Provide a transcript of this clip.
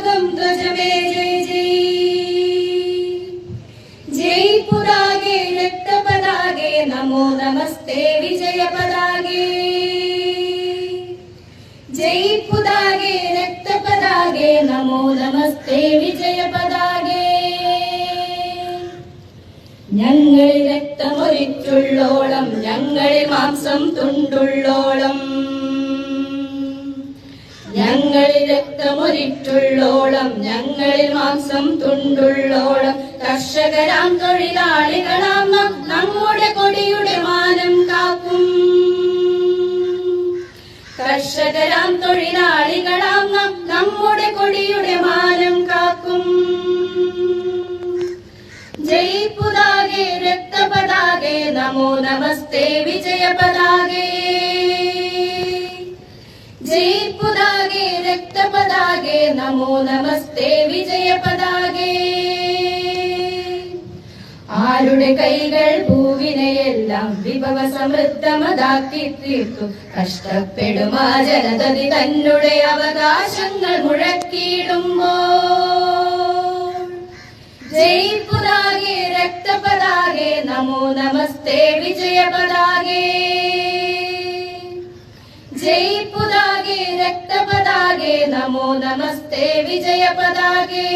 पताकं ध्वज मे जय जय। जय पुरागे रक्तपदागे नमो नमस्ते विजय पदागे। जय पुदागे रक्तपदागे नमो नमस्ते विजय पदागे। ഞങ്ങളിൽ രക്തമൊലിച്ചുള്ളോളം ഞങ്ങളിൽ മാംസം തുണ്ടുള്ളോളം ഞങ്ങളിൽ രക്തമൊലിച്ചുള്ളോളം ഞങ്ങളിൽ മാംസം തുണ്ടുള്ളോളം കർഷകരാം തൊഴിലാളികളാം നാം നമ്മുടെ കൊടിയുടെ മാനം കാക്കും കർഷകരാം തൊഴിലാളികളാം നാം നമ്മുടെ കൊടിയുടെ മാനം കാക്കും जय पुदागे रक्तपदागे नमो नमस्ते विजय पदागे जय पुदागे रक्तपदागे नमो नमस्ते विजय पदागे ആരുടെ കൈകൾ ഭൂവിനെയെല്ലാം വിഭവ സമൃദ്ധമതാക്കി തീർത്തു കഷ്ടപ്പെടുമാ ജനതതി തന്നെ അവകാശങ്ങൾ മുഴക്കിയിടുമ്പോൾ जय पुदागे रक्तपदागे नमो नमस्ते विजय पदागे जय पुदागे रक्तपदागे नमो नमस्ते विजय पदागे।